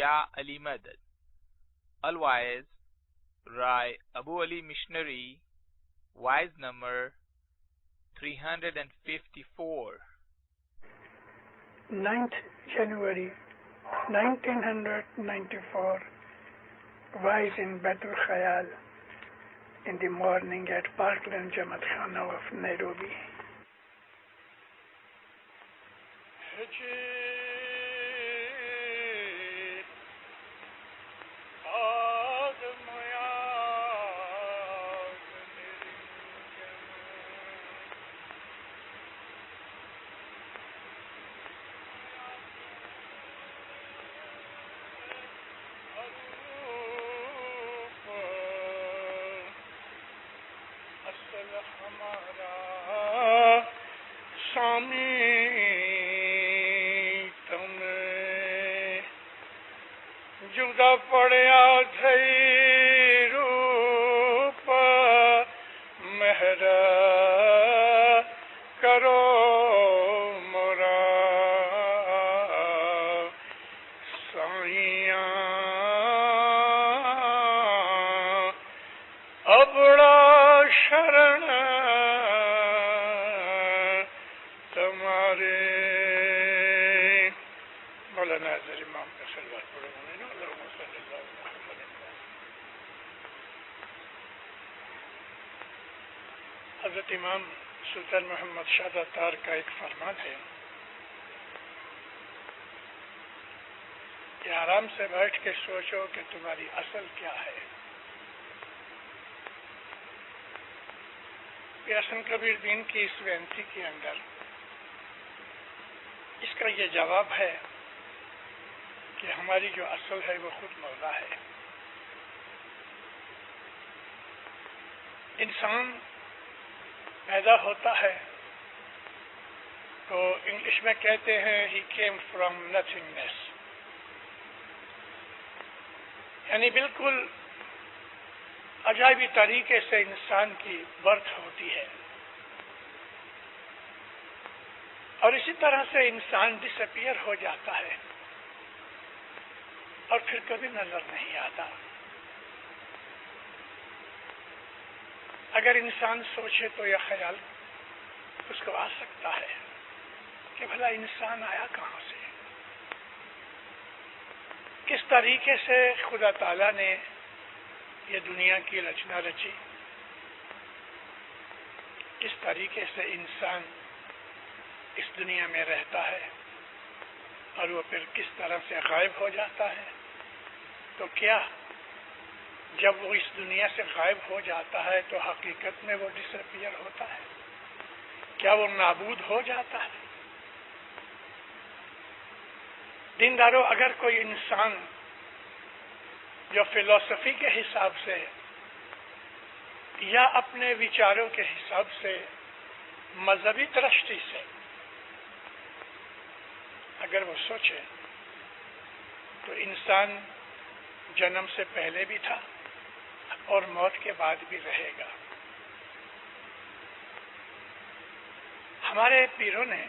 Ya Ali Madad. Otherwise, Rai Abu Ali Missionary, wise number 354. 9th January 1994, wise in Baitul Khayal in the morning at Parkland Jamaat Khana of Nairobi. جدا پڑیا تھئی روپ مہر کرو مورا سائیاں ابڑا شرن تمہارے. مولانا حضرت امام کا صلوات پڑھو. حضرت امام سلطان محمد شاہ تار کا ایک فرمان ہے کہ آرام سے بیٹھ کے سوچو کہ تمہاری اصل کیا ہے. حسن کبیر دین کی اس بینتی کے اندر اس کا یہ جواب ہے کہ ہماری جو اصل ہے وہ خود مولا ہے. انسان پیدا ہوتا ہے تو انگلش میں کہتے ہیں ہی کیم فرام نتھنگنیس، یعنی بالکل عجائبی طریقے سے انسان کی برتھ ہوتی ہے اور اسی طرح سے انسان ڈس اپیئر ہو جاتا ہے اور پھر کبھی نظر نہیں آتا. اگر انسان سوچے تو یہ خیال اس کو آ سکتا ہے کہ بھلا انسان آیا کہاں سے، کس طریقے سے خدا تعالیٰ نے یہ دنیا کی رچنا رچی، کس طریقے سے انسان اس دنیا میں رہتا ہے اور وہ پھر کس طرح سے غائب ہو جاتا ہے. تو کیا جب وہ اس دنیا سے غائب ہو جاتا ہے تو حقیقت میں وہ ڈس اپیئر ہوتا ہے؟ کیا وہ نابود ہو جاتا ہے؟ دینداروں، اگر کوئی انسان جو فلسفی کے حساب سے یا اپنے وچاروں کے حساب سے مذہبی درشٹی سے اگر وہ سوچے تو انسان جنم سے پہلے بھی تھا اور موت کے بعد بھی رہے گا. ہمارے پیروں نے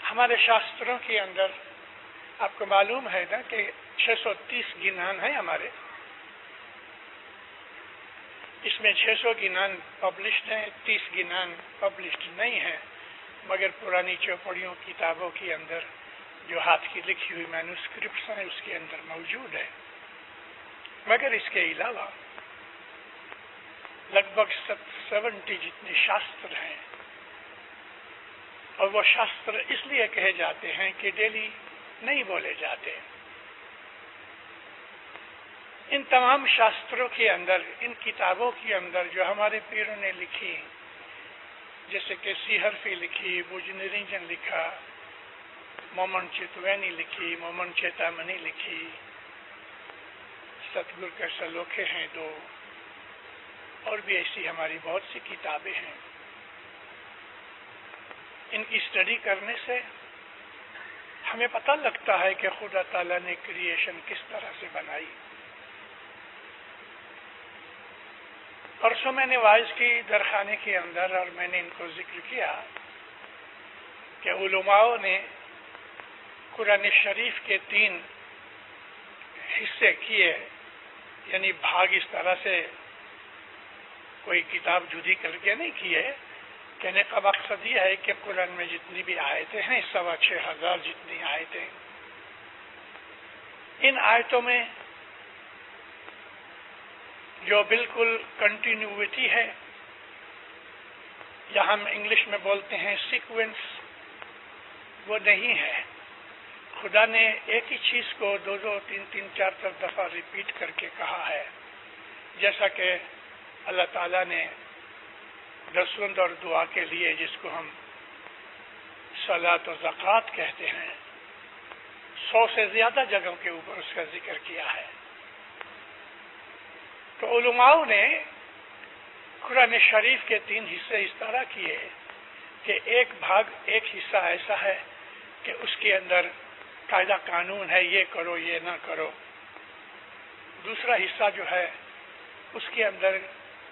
ہمارے شاستروں کے اندر، آپ کو معلوم ہے نا کہ 630 گنان ہیں ہمارے، اس میں 600 گنان پبلشڈ ہیں، 30 گنان پبلشڈ نہیں ہیں، مگر پرانی چوپڑیوں کتابوں کے اندر جو ہاتھ کی لکھی ہوئی مینوسکرپٹس ہیں اس کے اندر موجود ہے. مگر اس کے علاوہ لگ بھگ 70 جتنے شاستر ہیں، اور وہ شاستر اس لیے کہے جاتے ہیں کہ ڈیلی نہیں بولے جاتے. ان تمام شاستروں کے اندر، ان کتابوں کے اندر جو ہمارے پیروں نے لکھی، جیسے کہ سیہرفی لکھی، بوجنرنجن لکھا، مومن چتوینی لکھی، مومن چیتامنی لکھی، ستگر کے سلوکے ہیں 2، اور بھی ایسی ہماری بہت سی کتابیں ہیں. ان کی اسٹڈی کرنے سے ہمیں پتہ لگتا ہے کہ خدا تعالیٰ نے کریشن کس طرح سے بنائی. پرسوں میں نے وائز کی درخانے کے اندر، اور میں نے ان کو ذکر کیا کہ علماء نے قرآن شریف کے 3 حصے کیے، یعنی بھاگ اس طرح سے کوئی کتاب جدی کر کے نہیں کیے. کہنے کا مقصد یہ ہے کہ قرآن میں جتنی بھی آیتیں ہیں 6,500 جتنی آیتیں، ان آیتوں میں جو بالکل کنٹینیوٹی ہے، یا ہم انگلش میں بولتے ہیں سیکوینس، وہ نہیں ہے. خدا نے ایک ہی چیز کو 2 3 4 دفعہ ریپیٹ کر کے کہا ہے، جیسا کہ اللہ تعالیٰ نے رسول اور دعا کے لیے، جس کو ہم صلاۃ و زکوٰۃ کہتے ہیں، 100 سے زیادہ جگہوں کے اوپر اس کا ذکر کیا ہے. تو علماء نے قرآن شریف کے 3 حصے اس طرح کیے کہ ایک حصہ ایسا ہے کہ اس کے اندر قاعدہ قانون ہے، یہ کرو یہ نہ کرو. دوسرا حصہ جو ہے اس کے اندر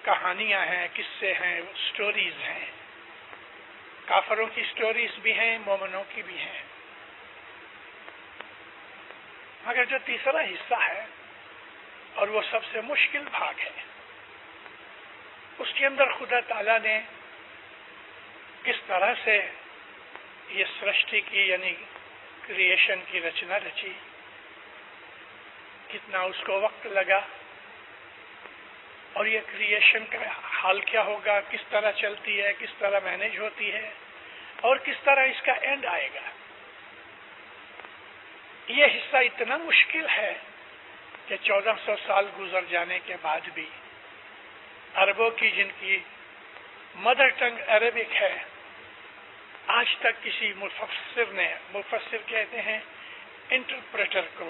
کہانیاں ہیں، قصے ہیں، سٹوریز ہیں. کافروں کی سٹوریز بھی ہیں، مومنوں کی بھی ہیں. مگر جو تیسرا حصہ ہے، اور وہ سب سے مشکل بھاگ ہے، اس کے اندر خدا تعالیٰ نے کس طرح سے یہ سرشٹی کی، یعنی کریشن کی رچنا رچی، کتنا اس کو وقت لگا، اور یہ کریشن کا حال کیا ہوگا، کس طرح چلتی ہے، کس طرح مینیج ہوتی ہے، اور کس طرح اس کا اینڈ آئے گا. یہ حصہ اتنا مشکل ہے کہ 1400 سال گزر جانے کے بعد بھی عربوں کی، جن کی مدر ٹنگ عربک ہے، آج تک کسی مفسر کہتے ہیں انٹرپریٹر کو،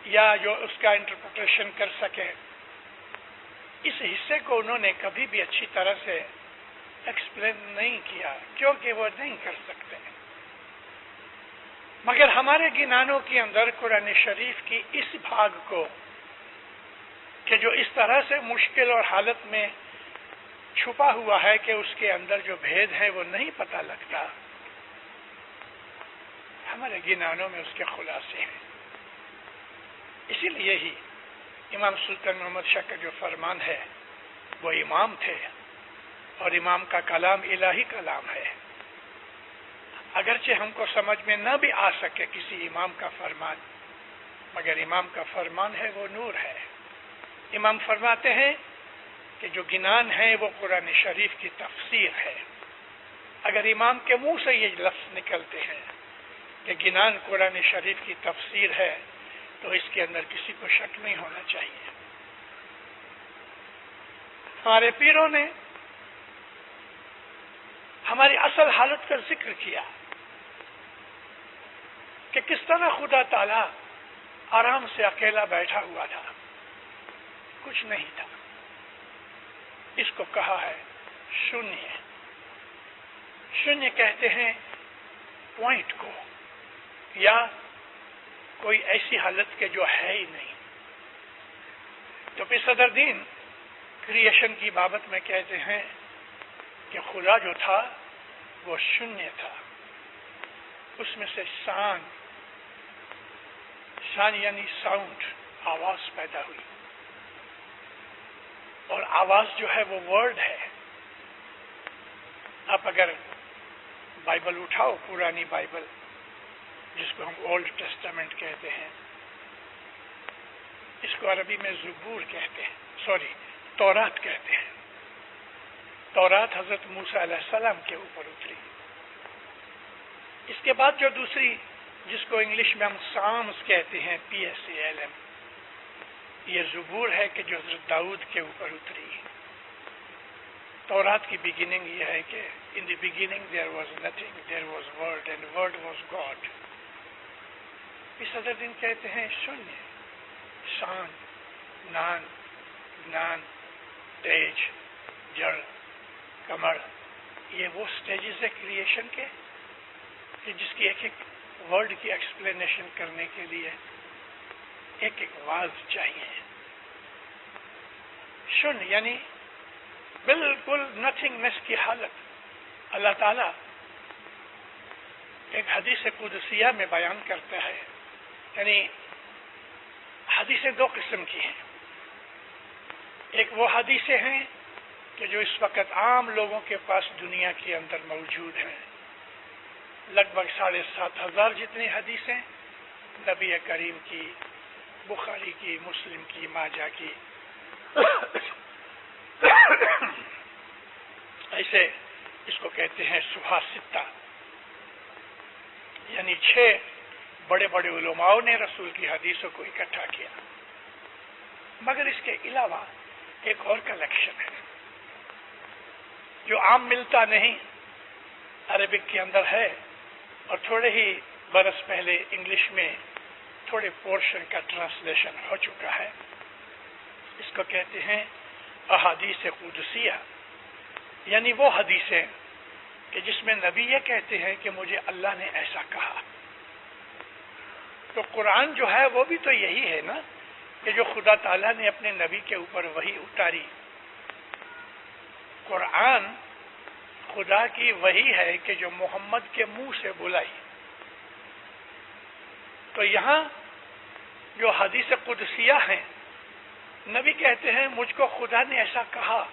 یا جو اس کا انٹرپریٹیشن کر سکے، اس حصے کو انہوں نے کبھی بھی اچھی طرح سے ایکسپلین نہیں کیا، کیونکہ وہ نہیں کر سکتے. مگر ہمارے گنانوں کے اندر قرآن شریف کی اس بھاگ کو، کہ جو اس طرح سے مشکل اور حالت میں چھپا ہوا ہے کہ اس کے اندر جو بھید ہے وہ نہیں پتہ لگتا، ہمارے گنانوں میں اس کے خلاصے ہیں. اسی لیے ہی امام سلطان محمد شاہ کا جو فرمان ہے، وہ امام تھے، اور امام کا کلام الہی کلام ہے. اگرچہ ہم کو سمجھ میں نہ بھی آ سکے کسی امام کا فرمان، مگر امام کا فرمان ہے، وہ نور ہے. امام فرماتے ہیں کہ جو گنان ہے وہ قرآن شریف کی تفسیر ہے. اگر امام کے منہ سے یہ لفظ نکلتے ہیں کہ گنان قرآن شریف کی تفسیر ہے، تو اس کے اندر کسی کو شک نہیں ہونا چاہیے. ہمارے پیروں نے ہماری اصل حالت کا ذکر کیا کہ کس طرح خدا تعالیٰ آرام سے اکیلا بیٹھا ہوا تھا، کچھ نہیں تھا. اس کو کہا ہے شونیہ. شونیہ کہتے ہیں پوائنٹ کو، یا کوئی ایسی حالت کے جو ہے ہی نہیں. تو پھر صدر دین کریشن کی بابت میں کہتے ہیں کہ خدا جو تھا وہ شونیہ تھا، اس میں سے شان یعنی ساؤنڈ، آواز پیدا ہوئی، اور آواز جو ہے وہ ورڈ ہے. آپ اگر بائبل اٹھاؤ، پرانی بائبل جس کو ہم اولڈ ٹیسٹامنٹ کہتے ہیں، اس کو عربی میں زبور کہتے ہیں، تورات کہتے ہیں. تورات حضرت موسیٰ علیہ السلام کے اوپر اتری. اس کے بعد جو دوسری، جس کو انگلش میں ہم سامس کہتے ہیں، PSALM، یہ زبور ہے کہ جو حضرت داؤد کے اوپر اتری. تورات کی بگننگ یہ ہے کہ in the beginning there was nothing, there was word and word was God. اس صدر دن کہتے ہیں شونیہ، شان، نان، گنان، تیج، جڑ، کمر. یہ وہ سٹیجز ہے کریشن کے کہ جس کی ایک ایک ورڈ کی ایکسپلینیشن کرنے کے لیے ایک ایک واز چاہیے. شن یعنی بالکل نتھنگنس کی حالت. اللہ تعالیٰ ایک حدیث قدسیہ میں بیان کرتا ہے، یعنی حدیثیں دو قسم کی ہیں. ایک وہ حدیثیں ہیں کہ جو اس وقت عام لوگوں کے پاس دنیا کے اندر موجود ہیں، لگ بھگ 7,500 جتنی حدیثیں نبی کریم کی، بخاری کی، مسلم کی، ماجہ کی. ایسے اس کو کہتے ہیں صحاح ستہ، یعنی 6 بڑے بڑے علماؤں نے رسول کی حدیثوں کو اکٹھا کیا. مگر اس کے علاوہ ایک اور کلیکشن ہے جو عام ملتا نہیں، عربک کے اندر ہے، اور تھوڑے ہی برس پہلے انگلش میں تھوڑے پورشن کا ٹرانسلیشن ہو چکا ہے. اس کو کہتے ہیں احادیث قدسیہ، یعنی وہ حدیثیں کہ جس میں نبی یہ کہتے ہیں کہ مجھے اللہ نے ایسا کہا. تو قرآن جو ہے وہ بھی تو یہی ہے نا، کہ جو خدا تعالیٰ نے اپنے نبی کے اوپر وحی اتاری. قرآن خدا کی وحی ہے کہ جو محمد کے منہ سے بلائی. تو یہاں جو حدیث قدسیہ ہیں، نبی کہتے ہیں مجھ کو خدا نے ایسا کہا،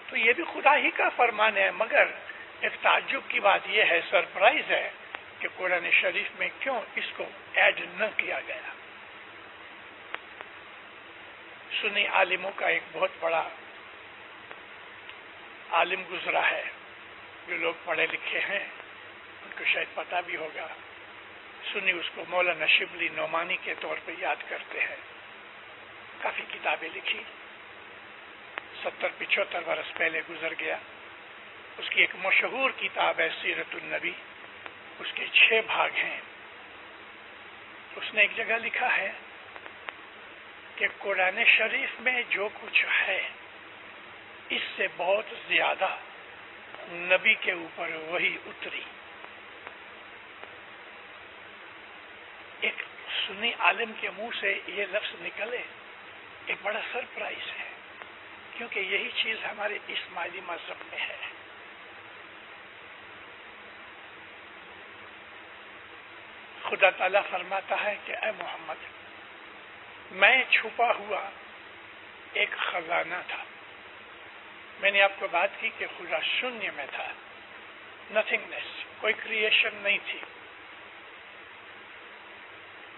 تو یہ بھی خدا ہی کا فرمان ہے. مگر ایک تعجب کی بات یہ ہے، سرپرائز ہے، کہ قرآن شریف میں کیوں اس کو ایڈ نہ کیا گیا. سنی عالموں کا ایک بہت بڑا عالم گزرا ہے، جو لوگ پڑھے لکھے ہیں ان کو شاید پتہ بھی ہوگا. سنی اس کو مولانا شبلی نعمانی کے طور پہ یاد کرتے ہیں. کافی کتابیں لکھی، 70-75 برس پہلے گزر گیا. اس کی ایک مشہور کتاب ہے سیرت النبی، اس کے 6 بھاگ ہیں. اس نے ایک جگہ لکھا ہے کہ قرآن شریف میں جو کچھ ہے اس سے بہت زیادہ نبی کے اوپر وحی اتری. ایک سنی عالم کے منہ سے یہ لفظ نکلے ایک بڑا سرپرائز ہے، کیونکہ یہی چیز ہمارے اسماعیلی مذہب میں ہے. خدا تعالیٰ فرماتا ہے کہ اے محمد، میں چھپا ہوا ایک خزانہ تھا. میں نے آپ کو بات کی کہ خدا شونیہ میں تھا، نتھنگنیس، کوئی کریشن نہیں تھی.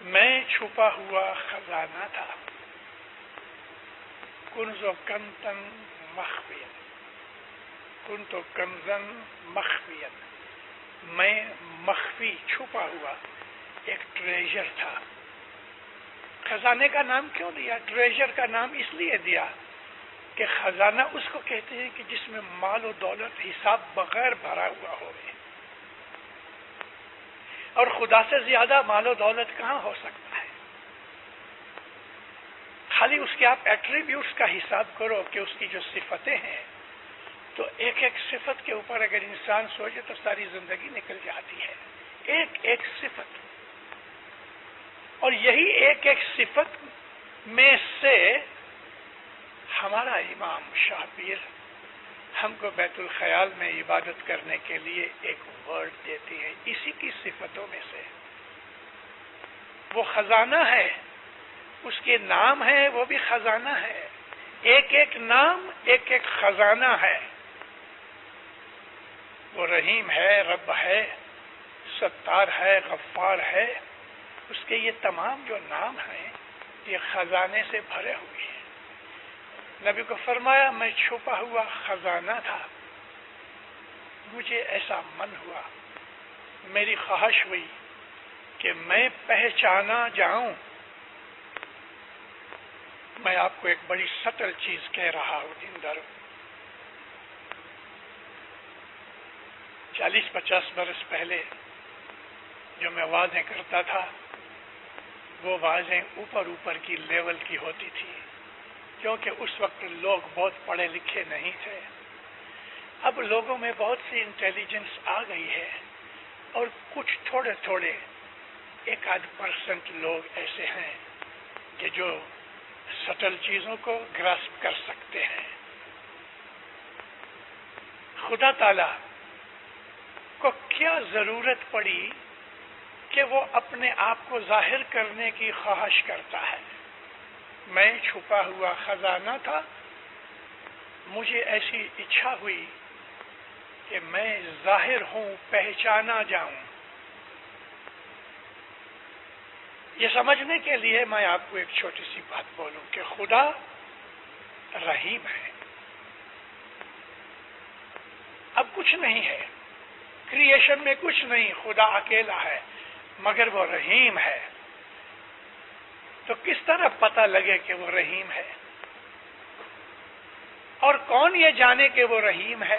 میں چھپا ہوا خزانہ تھا. کنزو کنتن مخفین، کنتو کنزن مخفین، میں مخفی چھپا ہوا ایک ٹریجر تھا. خزانے کا نام کیوں دیا؟ ٹریجر کا نام اس لیے دیا کہ خزانہ اس کو کہتے ہیں کہ جس میں مال و دولت حساب بغیر بھرا ہوا ہو. اور خدا سے زیادہ مال و دولت کہاں ہو سکتا ہے؟ خالی اس کے آپ ایٹریبیوٹس کا حساب کرو کہ اس کی جو صفتیں ہیں، تو ایک ایک صفت کے اوپر اگر انسان سوچے تو ساری زندگی نکل جاتی ہے. ایک ایک صفت، اور یہی ایک ایک صفت میں سے ہمارا امام شاہ پیر ہم کو بیت الخیال میں عبادت کرنے کے لیے ایک ورڈ دیتی ہے. اسی کی صفتوں میں سے وہ خزانہ ہے، اس کے نام ہے، وہ بھی خزانہ ہے. ایک ایک نام ایک ایک خزانہ ہے. وہ رحیم ہے، رب ہے، ستار ہے، غفار ہے. اس کے یہ تمام جو نام ہیں یہ خزانے سے بھرے ہوئے ہیں. نبی کو فرمایا میں چھپا ہوا خزانہ تھا. مجھے ایسا من ہوا، میری خواہش ہوئی کہ میں پہچانا جاؤں. میں آپ کو ایک بڑی سٹل چیز کہہ رہا ہوں. اندر 40-50 برس پہلے جو میں واضح کرتا تھا وہ واضح اوپر کی لیول کی ہوتی تھی، کیونکہ اس وقت لوگ بہت پڑھے لکھے نہیں تھے. اب لوگوں میں بہت سی انٹیلیجنس آ گئی ہے، اور کچھ تھوڑے 1-8% لوگ ایسے ہیں کہ جو سٹل چیزوں کو گراسپ کر سکتے ہیں. خدا تعالی کو کیا ضرورت پڑی کہ وہ اپنے آپ کو ظاہر کرنے کی خواہش کرتا ہے؟ میں چھپا ہوا خزانہ تھا، مجھے ایسی اچھا ہوئی کہ میں ظاہر ہوں، پہچانا جاؤں۔ یہ سمجھنے کے لیے میں آپ کو ایک چھوٹی سی بات بولوں کہ خدا رحیم ہے۔ اب کچھ نہیں ہے، کریشن میں کچھ نہیں، خدا اکیلا ہے، مگر وہ رحیم ہے۔ تو کس طرح پتہ لگے کہ وہ رحیم ہے؟ اور کون یہ جانے کہ وہ رحیم ہے؟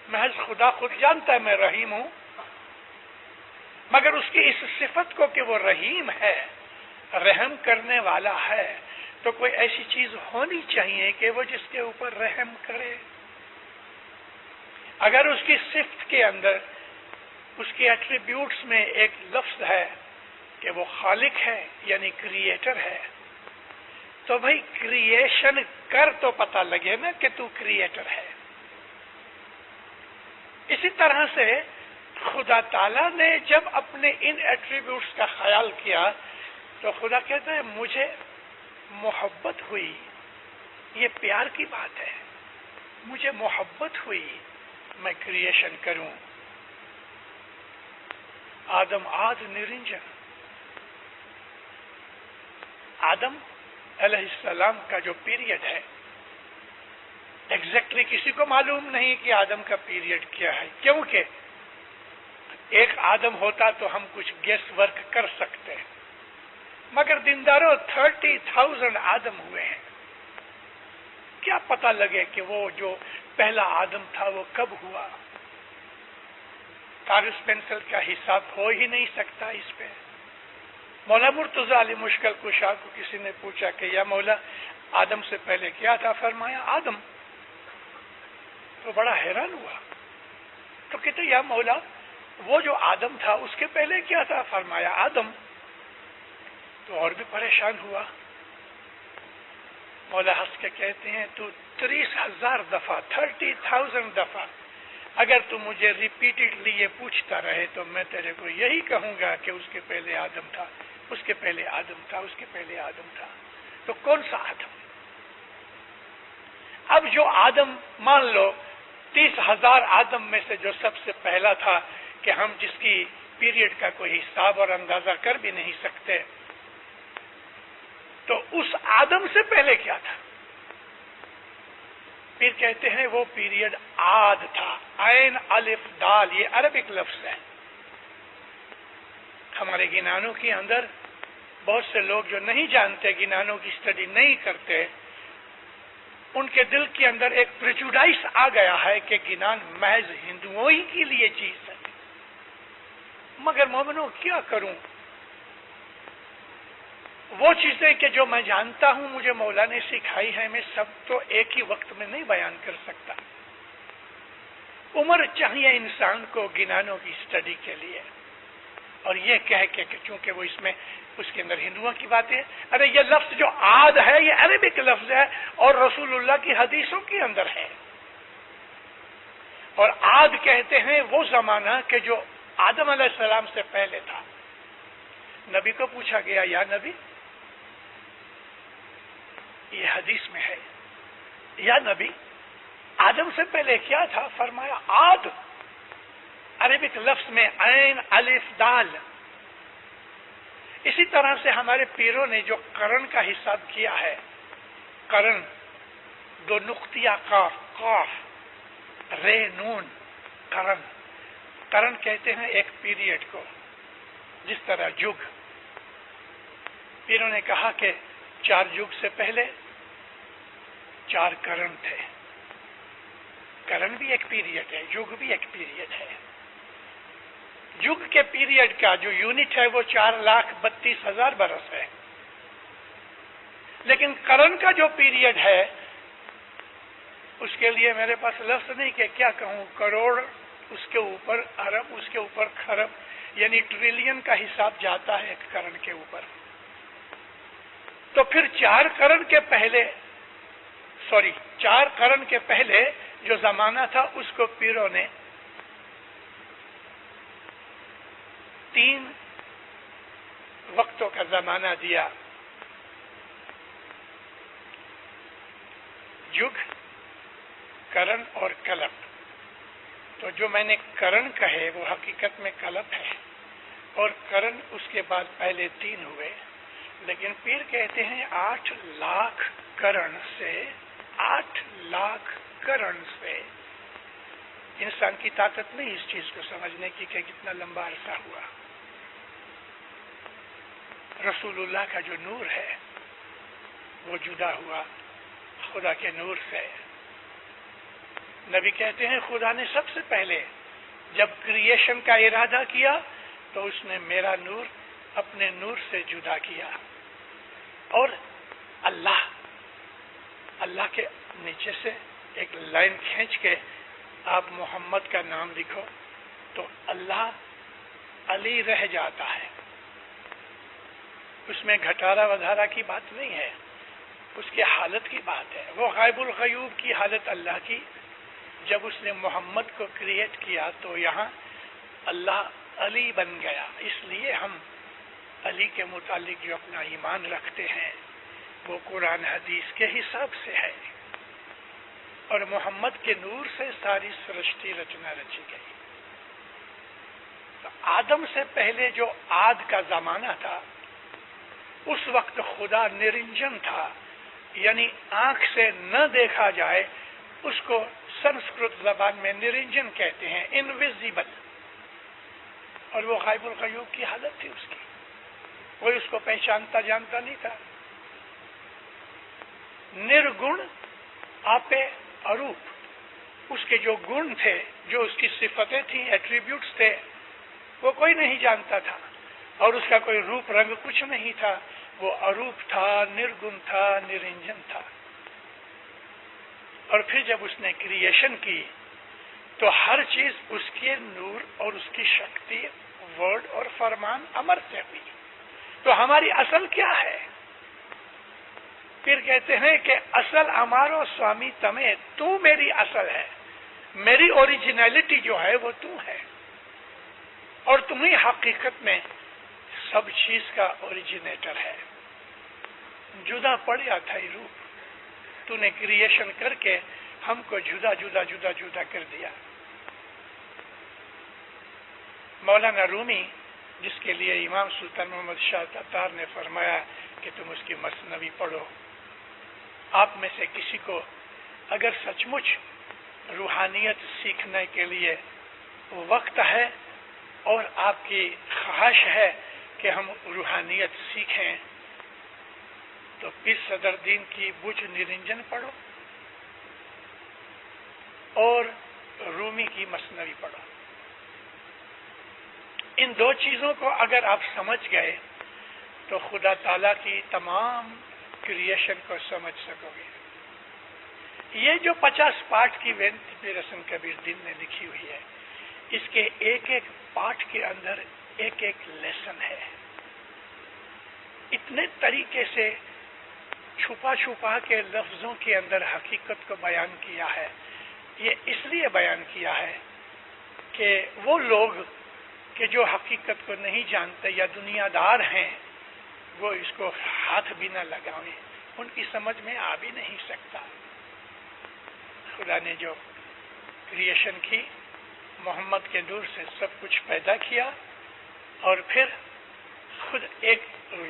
محض خدا خود جانتا ہے میں رحیم ہوں، مگر اس کی اس صفت کو کہ وہ رحیم ہے، رحم کرنے والا ہے، تو کوئی ایسی چیز ہونی چاہیے کہ وہ جس کے اوپر رحم کرے۔ اگر اس کی صفت کے اندر، اس کے ایٹریبیوٹس میں ایک لفظ ہے کہ وہ خالق ہے یعنی کریٹر ہے، تو بھئی کریشن کر تو پتہ لگے نا کہ تو کریٹر ہے۔ اسی طرح سے خدا تعالیٰ نے جب اپنے ان ایٹریبیوٹس کا خیال کیا تو خدا کہتا ہے مجھے محبت ہوئی، یہ پیار کی بات ہے، مجھے محبت ہوئی میں کریشن کروں۔ آدم آد نرنجن، آدم علیہ السلام کا جو پیریڈ ہے، ایگزیکٹلی کسی کو معلوم نہیں کہ آدم کا پیریڈ کیا ہے، کیونکہ ایک آدم ہوتا تو ہم کچھ گیس ورک کر سکتے ہیں، مگر دینداروں 30,000 آدم ہوئے ہیں، کیا پتہ لگے کہ وہ جو پہلا آدم تھا وہ کب ہوا؟ کاغذ پینسل کا حساب ہو ہی نہیں سکتا اس پہ۔ مولا مرتضی علی مشکل کشا کو کسی نے پوچھا کہ یا مولا آدم سے پہلے کیا تھا؟ فرمایا آدم۔ تو بڑا حیران ہوا، تو کہتے یا مولا وہ جو آدم تھا اس کے پہلے کیا تھا؟ فرمایا آدم۔ تو اور بھی پریشان ہوا۔ مولا ہنس کے کہتے ہیں تو 30,000 دفعہ 30,000 دفعہ اگر تو مجھے ریپیٹڈلی یہ پوچھتا رہے تو میں تیرے کو یہی کہوں گا کہ اس کے پہلے آدم تھا، اس کے پہلے آدم تھا، اس کے پہلے آدم تھا۔ تو کون سا آدم؟ اب جو آدم مان لو 30,000 آدم میں سے جو سب سے پہلا تھا کہ ہم جس کی پیریڈ کا کوئی حساب اور اندازہ کر بھی نہیں سکتے، تو اس آدم سے پہلے کیا تھا؟ پھر کہتے ہیں وہ پیریڈ آد تھا، عین الف دال، یہ عربک لفظ ہے۔ ہمارے گنانوں کے اندر بہت سے لوگ جو نہیں جانتے، گنانوں کی اسٹڈی نہیں کرتے، ان کے دل کے اندر ایک پریجوڈائس آ گیا ہے کہ گنان محض ہندوؤں ہی کے لیے چیز ہے۔ مگر مومنوں کیا کروں؟ وہ چیزیں کہ جو میں جانتا ہوں مجھے مولا نے سکھائی ہے، میں سب تو ایک ہی وقت میں نہیں بیان کر سکتا۔ عمر چاہیے انسان کو گنانوں کی اسٹڈی کے لیے، اور یہ کہہ کے کہ چونکہ وہ اس کے اندر ہندوؤں کی بات ہے، ارے یہ لفظ جو آد ہے یہ عربک لفظ ہے اور رسول اللہ کی حدیثوں کے اندر ہے۔ اور آد کہتے ہیں وہ زمانہ کہ جو آدم علیہ السلام سے پہلے تھا۔ نبی کو پوچھا گیا یا نبی، یہ حدیث میں ہے، یا نبی آدم سے پہلے کیا تھا؟ فرمایا آد، عربک لفظ میں عین الف دال۔ اسی طرح سے ہمارے پیروں نے جو قرن کا حساب کیا ہے، قرن دو نقطیہ قاف، قاف رے نون، قرن، قرن کہتے ہیں ایک پیریڈ کو، جس طرح جگ۔ پیروں نے کہا کہ 4 جگ سے پہلے 4 قرن تھے۔ قرن بھی ایک پیریڈ ہے، جگ بھی ایک پیریڈ ہے۔ جگ کے پیریڈ کا جو یونٹ ہے وہ 4,32,000 برس ہے، لیکن قرن کا جو پیریڈ ہے اس کے لیے میرے پاس لفظ نہیں کہ کیا کہوں، کروڑ، اس کے اوپر ارب، اس کے اوپر خرب، یعنی ٹریلین کا حساب جاتا ہے ایک قرن کے اوپر۔ تو پھر 4 قرن کے پہلے جو زمانہ تھا اس کو پیروں نے 3 وقتوں کا زمانہ دیا، جگ، کرن اور کلپ۔ تو جو میں نے کرن کہے وہ حقیقت میں کلپ ہے، اور کرن اس کے بعد پہلے 3 ہوئے، لیکن پیر کہتے ہیں 8 لاکھ کرن سے 8 لاکھ کرن سے انسان کی طاقت نہیں اس چیز کو سمجھنے کی کہ کتنا لمبا عرصہ ہوا۔ رسول اللہ کا جو نور ہے وہ جدا ہوا خدا کے نور سے۔ نبی کہتے ہیں خدا نے سب سے پہلے جب کریشن کا ارادہ کیا تو اس نے میرا نور اپنے نور سے جدا کیا، اور اللہ کے نیچے سے ایک لائن کھینچ کے آپ محمد کا نام لکھو تو اللہ علی رہ جاتا ہے۔ اس میں گھٹارا ودھارا کی بات نہیں ہے، اس کی حالت کی بات ہے۔ وہ غائب الغیوب کی حالت اللہ کی، جب اس نے محمد کو کریٹ کیا تو یہاں اللہ علی بن گیا۔ اس لیے ہم علی کے متعلق جو اپنا ایمان رکھتے ہیں وہ قرآن حدیث کے حساب سے ہے، اور محمد کے نور سے ساری سرشتی رچنا رچی گئی۔ تو آدم سے پہلے جو عاد کا زمانہ تھا اس وقت خدا نرنجن تھا، یعنی آنکھ سے نہ دیکھا جائے، اس کو سنسکرت زبان میں نرنجن کہتے ہیں، انویزیبل، اور وہ غائب الغیوب کی حالت تھی اس کی، کوئی اس کو پہچانتا جانتا نہیں تھا۔ نرگن آپے اروپ، اس کے جو گن تھے، جو اس کی صفتیں تھیں، ایٹریبیوٹس تھے، وہ کوئی نہیں جانتا تھا، اور اس کا کوئی روپ رنگ کچھ نہیں تھا، وہ اروپ تھا، نرگن تھا، نرنجن تھا۔ اور پھر جب اس نے کریشن کی تو ہر چیز اس کے نور اور اس کی شکتی، ورڈ اور فرمان امر سے ہوئی۔ تو ہماری اصل کیا ہے؟ پھر کہتے ہیں کہ اصل ہمارو سوامی تمہیں، تو میری اصل ہے، میری اوریجنلٹی جو ہے وہ تو ہے، اور تم ہی حقیقت میں سب چیز کا اوریجنیٹر ہے۔ جدا پڑ جاتا ہے روپ، تو نے کریشن کر کے ہم کو جدا جدا جدا جدا کر دیا۔ مولانا رومی، جس کے لیے امام سلطان محمد شاہ تتار نے فرمایا کہ تم اس کی مثنوی پڑھو، آپ میں سے کسی کو اگر سچ مچ روحانیت سیکھنے کے لیے وقت ہے اور آپ کی خواہش ہے کہ ہم روحانیت سیکھیں تو پیر صدر دین کی بجھ نرنجن پڑھو اور رومی کی مثنوی پڑھو۔ ان 2 چیزوں کو اگر آپ سمجھ گئے تو خدا تعالیٰ کی تمام کریشن کو سمجھ سکو گے۔ یہ جو 50 پارٹ کی وینتی پیر حسن کبیر دین نے لکھی ہوئی ہے، اس کے ایک ایک پارٹ کے اندر ایک ایک لیسن ہے۔ اتنے طریقے سے چھپا چھپا کے لفظوں کے اندر حقیقت کو بیان کیا ہے۔ یہ اس لیے بیان کیا ہے کہ وہ لوگ کہ جو حقیقت کو نہیں جانتے یا دنیا دار ہیں، وہ اس کو ہاتھ بھی نہ لگائیں، ان کی سمجھ میں آ بھی نہیں سکتا۔ خدا نے جو کریشن کی، محمد کے نور سے سب کچھ پیدا کیا، اور پھر خود ایک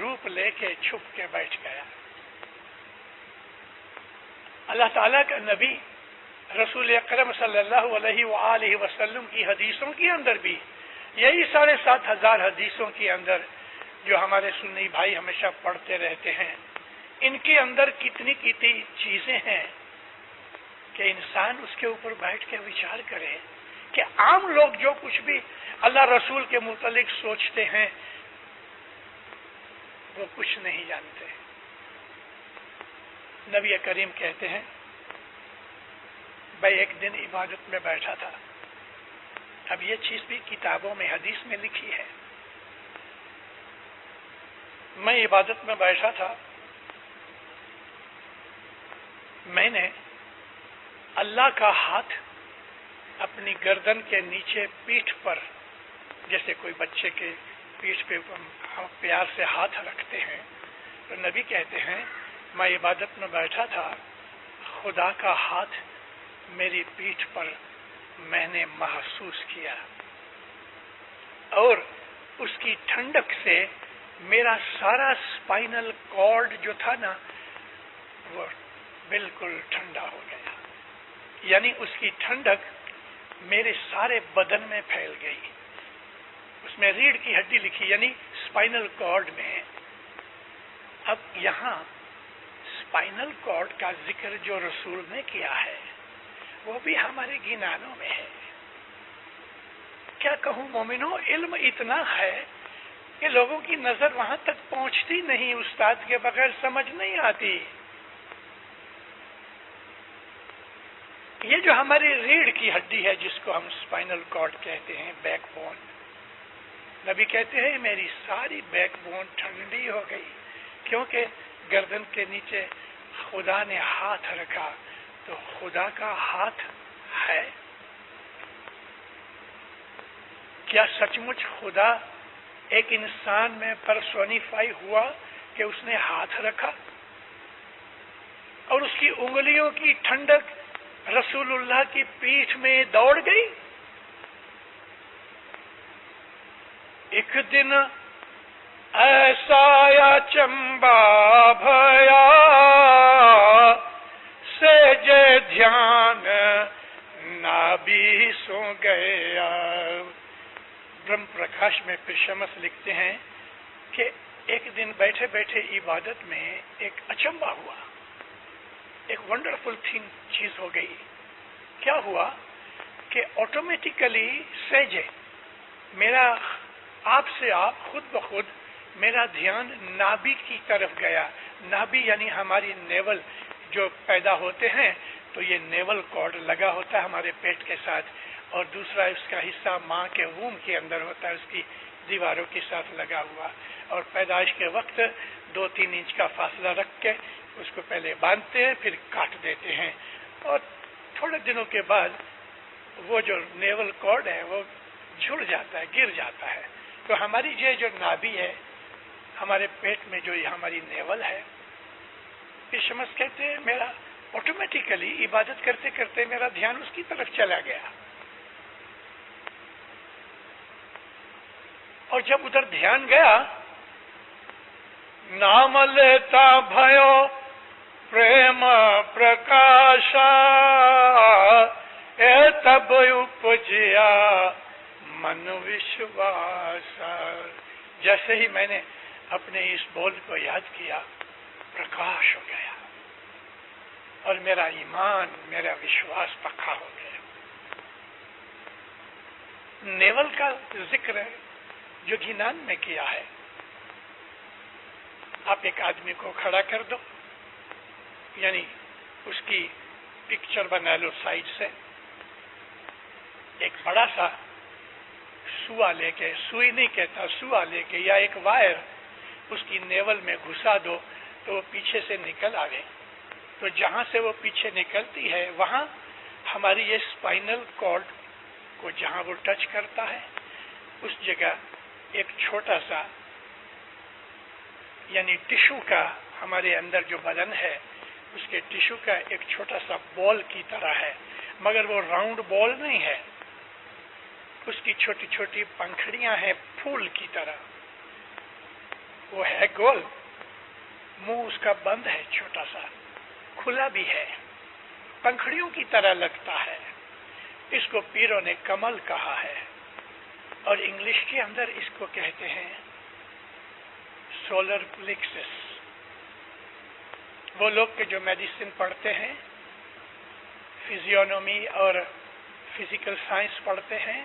روپ لے کے چھپ کے بیٹھ گیا۔ اللہ تعالیٰ کا نبی رسول اکرم صلی اللہ علیہ وآلہ وسلم کی حدیثوں کے اندر بھی، یہی 7,500 حدیثوں کے اندر جو ہمارے سنی بھائی ہمیشہ پڑھتے رہتے ہیں، ان کے اندر کتنی چیزیں ہیں کہ انسان اس کے اوپر بیٹھ کے وچار کرے کہ عام لوگ جو کچھ بھی اللہ رسول کے متعلق سوچتے ہیں وہ کچھ نہیں جانتے۔ نبی کریم کہتے ہیں، میں ایک دن عبادت میں بیٹھا تھا، اب یہ چیز بھی کتابوں میں حدیث میں لکھی ہے، میں عبادت میں بیٹھا تھا، میں نے اللہ کا ہاتھ اپنی گردن کے نیچے پیٹھ پر، جیسے کوئی بچے کے پیٹھ پہ پیار سے ہاتھ رکھتے ہیں تو نبی کہتے ہیں میں عبادت میں بیٹھا تھا، خدا کا ہاتھ میری پیٹھ پر میں نے محسوس کیا اور اس کی ٹھنڈک سے میرا سارا اسپائنل کارڈ جو تھا نا وہ بالکل ٹھنڈا ہو گیا، یعنی اس کی ٹھنڈک میرے سارے بدن میں پھیل گئی۔ اس میں ریڑھ کی ہڈی لکھی یعنی اسپائنل کارڈ میں۔ اب یہاں اسپائنل کارڈ کا ذکر جو رسول نے کیا ہے وہ بھی ہمارے گنانوں میں ہے۔ کیا کہوں مومنوں، علم اتنا ہے کہ لوگوں کی نظر وہاں تک پہنچتی نہیں، استاد کے بغیر سمجھ نہیں آتی۔ یہ جو ہماری ریڑھ کی ہڈی ہے جس کو ہم اسپائنل کارڈ کہتے ہیں، بیک بون، نبی کہتے ہیں میری ساری بیک بون ٹھنڈی ہو گئی، کیونکہ گردن کے نیچے خدا نے ہاتھ رکھا۔ تو خدا کا ہاتھ ہے؟ کیا سچ مچ خدا ایک انسان میں پرسونیفائی ہوا کہ اس نے ہاتھ رکھا اور اس کی انگلیوں کی ٹھنڈک رسول اللہ کی پیٹھ میں دوڑ گئی؟ ایک دن ایسا یا چمبا بھیا سجے دھیان نابی سو گیا۔ برہم پرکاش میں پرشمس لکھتے ہیں کہ ایک دن بیٹھے بیٹھے عبادت میں ایک اچمبا ہوا، ایک ونڈرفل چیز ہو گئی۔ کیا ہوا کہ آٹومیٹیکلی سہجے میرا آپ سے آپ خود بخود میرا دھیان نابی کی طرف گیا۔ نابی یعنی ہماری نیول جو پیدا ہوتے ہیں تو یہ نیول کارڈ لگا ہوتا ہے ہمارے پیٹ کے ساتھ، اور دوسرا اس کا حصہ ماں کے ووم کے اندر ہوتا ہے، اس کی دیواروں کے ساتھ لگا ہوا، اور پیدائش کے وقت 2-3 انچ کا فاصلہ رکھ کے اس کو پہلے باندھتے ہیں پھر کاٹ دیتے ہیں، اور تھوڑے دنوں کے بعد وہ جو نیول کارڈ ہے وہ جھڑ جاتا ہے، گر جاتا ہے۔ تو ہماری یہ جو نابی ہے ہمارے پیٹ میں جو یہ ہماری نیول ہے، پھر شمس کہتے ہیں میرا آٹومیٹیکلی عبادت کرتے کرتے میرا دھیان اس کی طرف چلا گیا، اور جب ادھر دھیان گیا نام لیتا بھیو پریم پرکاشا اے تب اپجیا من وشواسا۔ جیسے ہی میں نے اپنے اس بول کو یاد کیا پرکاش ہو گیا اور میرا ایمان، میرا وشواس پکا ہو گیا۔ نیول کا ذکر ہے جو گنان میں کیا ہے۔ آپ ایک آدمی کو کھڑا کر دو، یعنی اس کی پکچر بنا لو سائڈ سے، ایک بڑا سا سوا لے کے، سوئی نہیں کہتا، سوا لے کے یا ایک وائر اس کی نیول میں گھسا دو تو وہ پیچھے سے نکل آئے، تو جہاں سے وہ پیچھے نکلتی ہے وہاں ہماری یہ اسپائنل کارڈ کو جہاں وہ ٹچ کرتا ہے اس جگہ ایک چھوٹا سا یعنی ٹشو کا، ہمارے اندر جو بدن ہے اس کے ٹشو کا ایک چھوٹا سا بال کی طرح ہے، مگر وہ راؤنڈ بال نہیں ہے، اس کی چھوٹی چھوٹی پنکھڑیاں ہیں پھول کی طرح، وہ ہے گول، منہ اس کا بند ہے، چھوٹا سا کھلا بھی ہے، پنکھڑیوں کی طرح لگتا ہے۔ اس کو پیروں نے کمل کہا ہے، اور انگلش کے اندر اس کو کہتے ہیں سولر پلیکسس۔ وہ لوگ کے جو میڈیسن پڑھتے ہیں، فزیونومی اور فزیکل سائنس پڑھتے ہیں،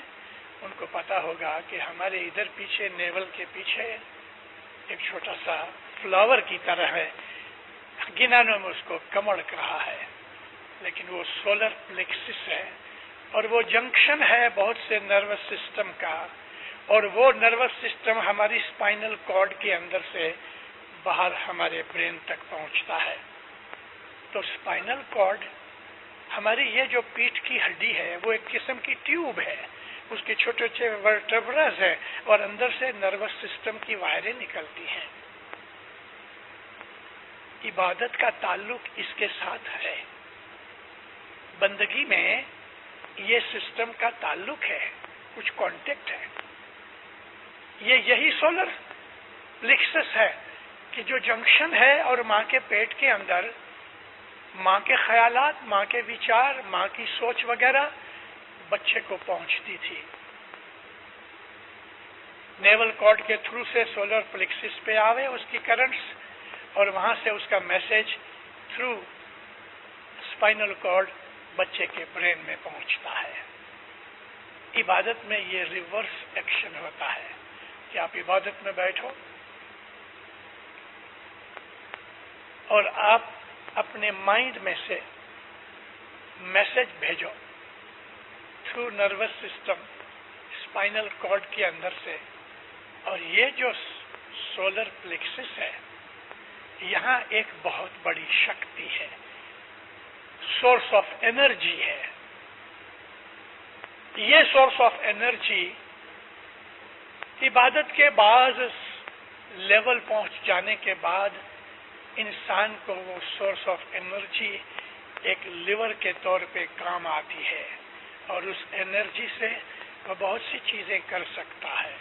ان کو پتا ہوگا کہ ہمارے ادھر پیچھے نیول کے پیچھے ایک چھوٹا سا فلاور کی طرح ہے، گنانوں میں اس کو کمل کہا ہے، لیکن وہ سولر پلیکسس ہے، اور وہ جنکشن ہے بہت سے نروس سسٹم کا، اور وہ نروس سسٹم ہماری اسپائنل کارڈ کے اندر سے باہر ہمارے برین تک پہنچتا ہے۔ تو اسپائنل کارڈ ہماری یہ جو پیٹھ کی ہڈی ہے وہ ایک قسم کی ٹیوب ہے، اس کے چھوٹے چھوٹے ورٹبرز ہیں اور اندر سے نروس سسٹم کی وائریں نکلتی ہیں. عبادت کا تعلق اس کے ساتھ ہے. بندگی میں یہ سسٹم کا تعلق ہے, کچھ کانٹیکٹ ہے. یہی سولر پلیکسس ہے کہ جو جنکشن ہے اور ماں کے پیٹ کے اندر ماں کے خیالات, ماں کے وچار, ماں کی سوچ وغیرہ بچے کو پہنچتی تھی. نیول کارڈ کے تھرو سے سولر پلیکسس پہ آوے اس کی کرنٹس, اور وہاں سے اس کا میسج تھرو اسپائنل کارڈ بچے کے برین میں پہنچتا ہے. عبادت میں یہ ریورس ایکشن ہوتا ہے کہ آپ عبادت میں بیٹھو اور آپ اپنے مائنڈ میں سے میسج بھیجو through nervous system spinal cord کے اندر سے. اور یہ جو سولر پلیکسس ہے یہاں ایک بہت بڑی شکتی ہے, سورس آف انرجی ہے. یہ سورس آف انرجی عبادت کے بعض لیول پہنچ جانے کے بعد انسان کو وہ سورس آف انرجی ایک لیور کے طور پہ کام آتی ہے, اور اس انرجی سے وہ بہت سی چیزیں کر سکتا ہے.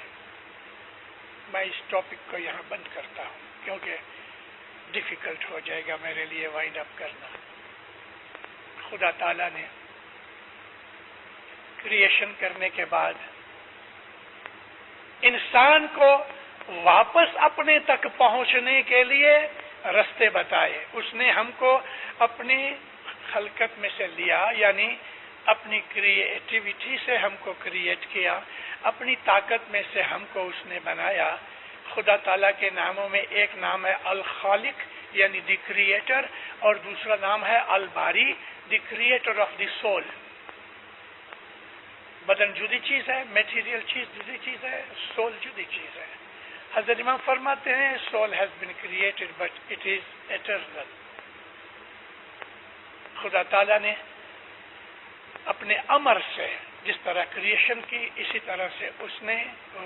میں اس ٹاپک کو یہاں بند کرتا ہوں کیونکہ ڈیفیکلٹ ہو جائے گا میرے لیے وائنڈ اپ کرنا. خدا تعالیٰ نے کریشن کرنے کے بعد انسان کو واپس اپنے تک پہنچنے کے لیے رستے بتائے. اس نے ہم کو اپنی خلقت میں سے لیا, یعنی اپنی کریٹیویٹی سے ہم کو کریٹ کیا, اپنی طاقت میں سے ہم کو اس نے بنایا. خدا تعالیٰ کے ناموں میں ایک نام ہے الخالق یعنی دی کریٹر, اور دوسرا نام ہے الباری the creator of the soul. بدن جدی چیز ہے, میٹیریل چیز جدی چیز ہے, سول جدی چیز ہے. حضرت امام فرماتے ہیں soul has been created but it is eternal. خدا تعالیٰ نے اپنے امر سے جس طرح کریشن کی اسی طرح سے اس نے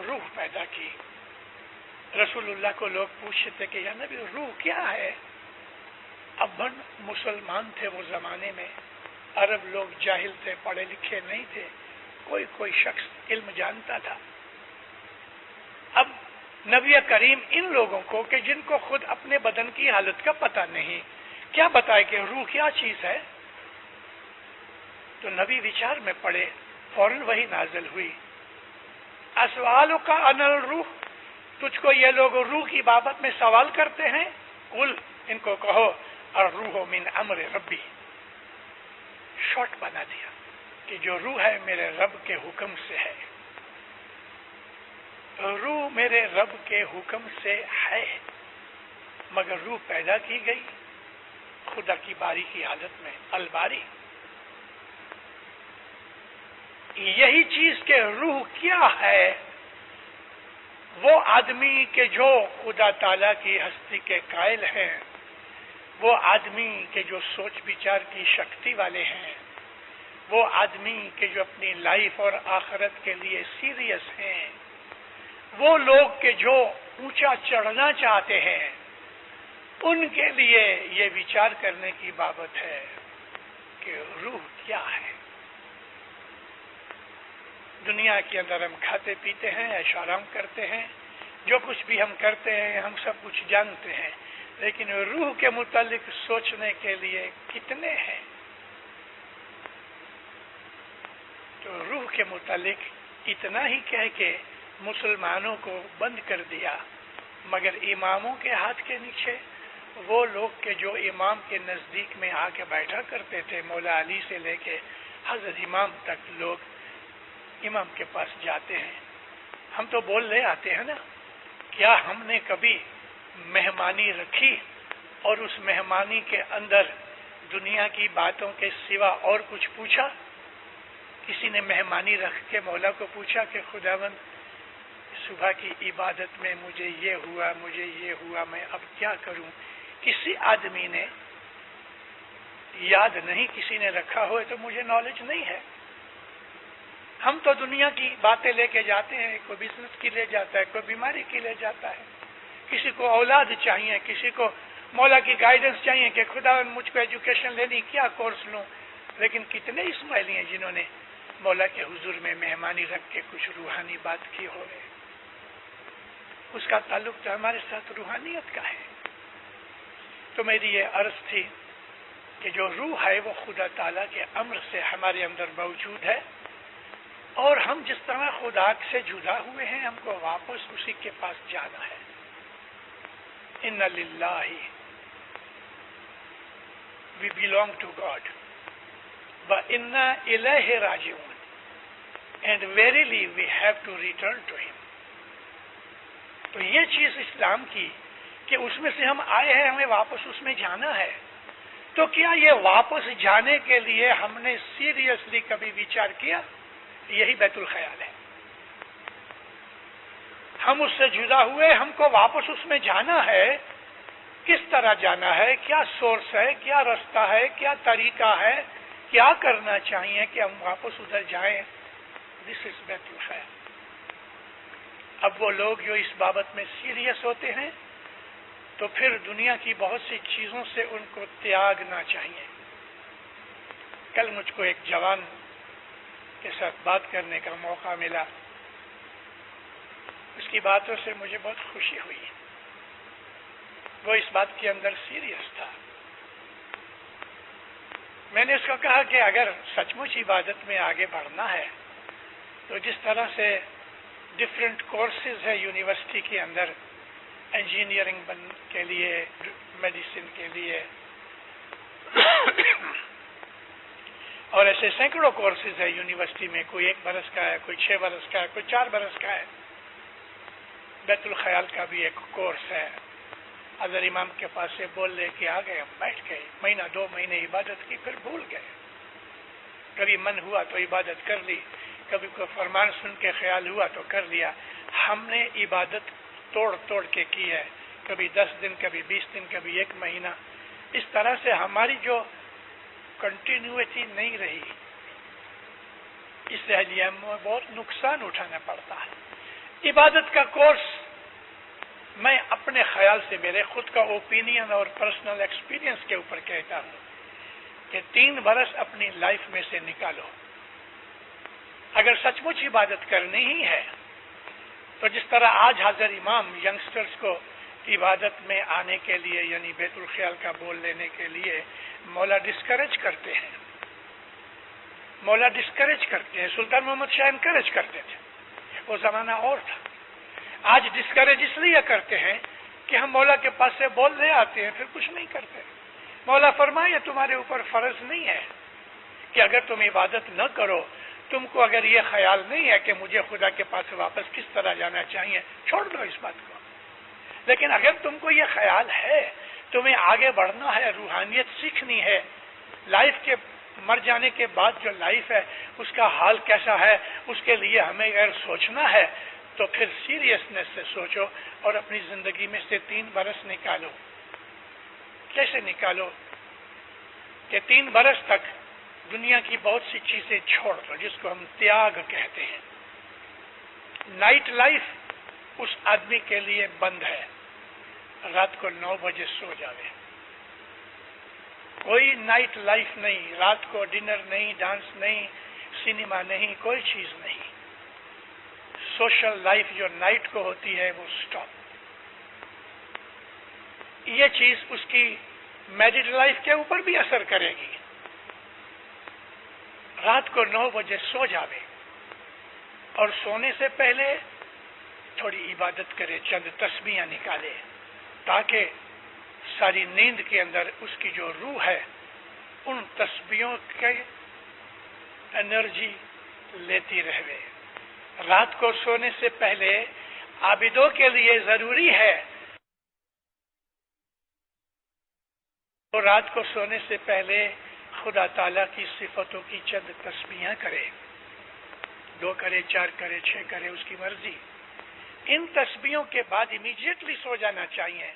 روح پیدا کی. رسول اللہ کو لوگ پوچھتے تھے کہ یا نبی روح کیا ہے؟ ابن مسلمان تھے وہ زمانے میں, عرب لوگ جاہل تھے, پڑھے لکھے نہیں تھے, کوئی شخص علم جانتا تھا. اب نبی کریم ان لوگوں کو کہ جن کو خود اپنے بدن کی حالت کا پتہ نہیں, کیا بتائے کہ روح کیا چیز ہے؟ تو نبی وچار میں پڑے, فوراً وہی نازل ہوئی. اسوالوں کا انل روح, تجھ کو یہ لوگ روح کی بابت میں سوال کرتے ہیں, قل ان کو کہو الروح من امر ربی. شارٹ بنا دیا کہ جو روح ہے میرے رب کے حکم سے ہے. روح میرے رب کے حکم سے ہے, مگر روح پیدا کی گئی خدا کی باری کی حالت میں, الباری. یہی چیز کہ روح کیا ہے, وہ آدمی کے جو خدا تعالیٰ کی ہستی کے قائل ہیں, وہ آدمی کے جو سوچ بچار کی شکتی والے ہیں, وہ آدمی کے جو اپنی لائف اور آخرت کے لیے سیریس ہیں, وہ لوگ کے جو اونچا چڑھنا چاہتے ہیں, ان کے لیے یہ وچار کرنے کی بابت ہے کہ روح کیا ہے. دنیا کے اندر ہم کھاتے پیتے ہیں, عیش آرام کرتے ہیں, جو کچھ بھی ہم کرتے ہیں ہم سب کچھ جانتے ہیں, لیکن روح کے متعلق سوچنے کے لیے کتنے ہیں؟ تو روح کے متعلق اتنا ہی کہہ کے مسلمانوں کو بند کر دیا, مگر اماموں کے ہاتھ کے نیچے وہ لوگ کے جو امام کے نزدیک میں آ کے بیٹھا کرتے تھے, مولا علی سے لے کے حضرت امام تک لوگ امام کے پاس جاتے ہیں. ہم تو بول رہے آتے ہیں نا, کیا ہم نے کبھی مہمانی رکھی اور اس مہمانی کے اندر دنیا کی باتوں کے سوا اور کچھ پوچھا؟ کسی نے مہمانی رکھ کے مولا کو پوچھا کہ خداوند صبح کی عبادت میں مجھے یہ ہوا, میں اب کیا کروں؟ کسی آدمی نے یاد نہیں, کسی نے رکھا ہو تو مجھے نالج نہیں ہے. ہم تو دنیا کی باتیں لے کے جاتے ہیں، کوئی بزنس کی لے جاتا ہے، کوئی بیماری کی لے جاتا ہے، کسی کو اولاد چاہیے، کسی کو مولا کی گائیڈنس چاہیے کہ خدا مجھ کو ایجوکیشن لینی، کیا کورس لوں. لیکن کتنے اسماعیلی ہیں جنہوں نے مولا کے حضور میں مہمانی رکھ کے کچھ روحانی بات کی ہوگی. اس کا تعلق تو ہمارے ساتھ روحانیت کا ہے. تو میری یہ عرض تھی کہ جو روح ہے وہ خدا تعالیٰ کے امر سے ہمارے اندر موجود ہے، اور ہم جس طرح خدا سے جدا ہوئے ہیں ہم کو واپس اسی کے پاس جانا ہے. ان للہ we belong to God وَإِنَّا إِلَيْهِ رَاجِعُونَ and verily we have to return to him. تو یہ چیز اسلام کی کہ اس میں سے ہم آئے ہیں، ہمیں واپس اس میں جانا ہے. تو کیا یہ واپس جانے کے لیے ہم نے سیریسلی کبھی وچار کیا؟ یہی بیت الخیال ہے. ہم اس سے جدا ہوئے، ہم کو واپس اس میں جانا ہے. کس طرح جانا ہے، کیا سورس ہے، کیا رستہ ہے، کیا طریقہ ہے، کیا کرنا چاہیے کہ ہم واپس ادھر جائیں؟ دس از بیت الخیال. اب وہ لوگ جو اس بابت میں سیریس ہوتے ہیں تو پھر دنیا کی بہت سی چیزوں سے ان کو تیاگنا چاہیے. کل مجھ کو ایک جوان کے ساتھ بات کرنے کا موقع ملا. اس کی باتوں سے مجھے بہت خوشی ہوئی. وہ اس بات کے اندر سیریس تھا. میں نے اس کو کہا کہ اگر سچ مچ عبادت میں آگے بڑھنا ہے تو جس طرح سے ڈفرینٹ کورسز ہے یونیورسٹی کے اندر، انجینئرنگ کے لیے، میڈیسن کے لیے، اور ایسے سینکڑوں کورسز ہے یونیورسٹی میں، کوئی 1 برس کا ہے، کوئی 6 برس کا ہے، کوئی 4 برس کا ہے. بیت الخیال کا بھی ایک کورس ہے. اگر امام کے پاس سے بول لے کے آ گئے، ہم بیٹھ گئے، مہینہ 2 مہینے عبادت کی، پھر بھول گئے. کبھی من ہوا تو عبادت کر لی، کبھی کوئی فرمان سن کے خیال ہوا تو کر لیا. ہم نے عبادت توڑ کے کی ہے، کبھی 10 دن، کبھی 20 دن، کبھی 1 مہینہ. اس طرح سے ہماری جو کنٹینیوٹی نہیں رہی، اس لیے ہمیں بہت نقصان اٹھانا پڑتا ہے. عبادت کا کورس میں اپنے خیال سے، میرے خود کا اوپینین اور پرسنل ایکسپیرینس کے اوپر کہتا ہوں کہ 3 برس اپنی لائف میں سے نکالو. اگر سچ مچ عبادت کرنی ہی ہے تو جس طرح آج حاضر امام ینگسٹرز کو عبادت میں آنے کے لیے، یعنی بیت الخیال کا بول لینے کے لیے مولا ڈسکریج کرتے ہیں، سلطان محمد شاہ انکریج کرتے تھے. وہ زمانہ اور تھا. آج ڈسکریج اس لیے کرتے ہیں کہ ہم مولا کے پاس سے بول لے آتے ہیں، پھر کچھ نہیں کرتے. مولا فرمائے تمہارے اوپر فرض نہیں ہے کہ اگر تم عبادت نہ کرو، تم کو اگر یہ خیال نہیں ہے کہ مجھے خدا کے پاس واپس کس طرح جانا چاہیے، چھوڑ دو اس بات کو. لیکن اگر تم کو یہ خیال ہے، تمہیں آگے بڑھنا ہے، روحانیت سیکھنی ہے، لائف کے مر جانے کے بعد جو لائف ہے اس کا حال کیسا ہے، اس کے لیے ہمیں اگر سوچنا ہے تو پھر سیریسنس سے سوچو اور اپنی زندگی میں سے 3 برس نکالو. کیسے نکالو کہ 3 برس تک دنیا کی بہت سی چیزیں چھوڑ دو، جس کو ہم تیاگ کہتے ہیں. نائٹ لائف اس آدمی کے لیے بند ہے، رات کو 9 بجے سو جاوے. کوئی نائٹ لائف نہیں، رات کو ڈنر نہیں، ڈانس نہیں، سنیما نہیں، کوئی چیز نہیں. سوشل لائف جو نائٹ کو ہوتی ہے وہ سٹاپ. یہ چیز اس کی میرڈ لائف کے اوپر بھی اثر کرے گی. رات کو 9 بجے سو جاوے اور سونے سے پہلے تھوڑی عبادت کرے، چند تسبیحاں نکالے، تاکہ ساری نیند کے اندر اس کی جو روح ہے ان تسبیحوں کی انرجی لیتی رہے. رات کو سونے سے پہلے عابدوں کے لیے ضروری ہے تو رات کو سونے سے پہلے خدا تعالیٰ کی صفتوں کی چند تسبیحاں کرے، 2 کرے، 4 کرے، 6 کرے، اس کی مرضی. ان تسبیحوں کے بعد امیڈیٹلی سو جانا چاہیے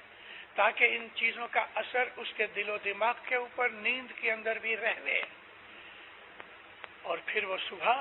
تاکہ ان چیزوں کا اثر اس کے دل و دماغ کے اوپر نیند کے اندر بھی رہے، اور پھر وہ صبح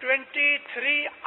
23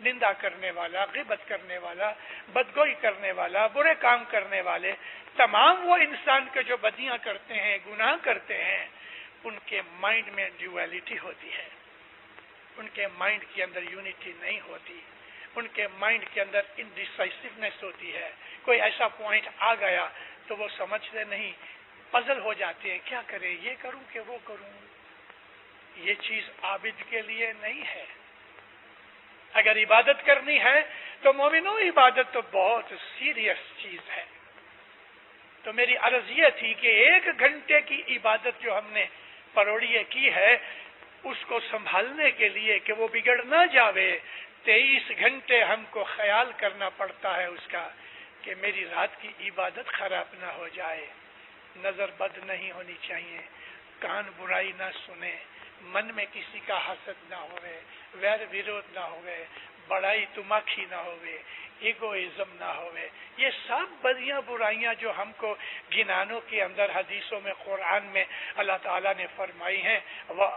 نندا کرنے والا، غیبت کرنے والا، بدگوئی کرنے والا، برے کام کرنے والے، تمام وہ انسان کے جو بدیاں کرتے ہیں، گناہ کرتے ہیں، ان کے مائنڈ میں ڈیویلٹی ہوتی ہے، ان کے مائنڈ کے اندر یونٹی نہیں ہوتی، ان کے مائنڈ کے اندر انڈیسائسونیس ہوتی ہے۔ کوئی ایسا پوائنٹ آ گیا تو وہ سمجھتے نہیں، پزل ہو جاتے ہیں، کیا کریں، یہ کروں کہ وہ کروں۔ یہ چیز عابد کے لیے نہیں ہے۔ اگر عبادت کرنی ہے تو مومنوں، عبادت تو بہت سیریس چیز ہے۔ تو میری عرض یہ تھی کہ 1 گھنٹے کی عبادت جو ہم نے پروڑیے کی ہے، اس کو سنبھالنے کے لیے کہ وہ بگڑ نہ جاوے، 23 گھنٹے ہم کو خیال کرنا پڑتا ہے اس کا کہ میری رات کی عبادت خراب نہ ہو جائے، نظر بد نہیں ہونی چاہیے، کان برائی نہ سنے، من میں کسی کا حسد نہ ہوئے، ویر ویرود نہ ہوئے، بڑائی تماخی نہ ہوئے، ایگوئزم نہ ہوئے۔ یہ سب بدیاں برائیاں جو ہم کو گنانوں کے اندر حدیثوں میں، قرآن میں اللہ تعالیٰ نے فرمائی ہیں، وہ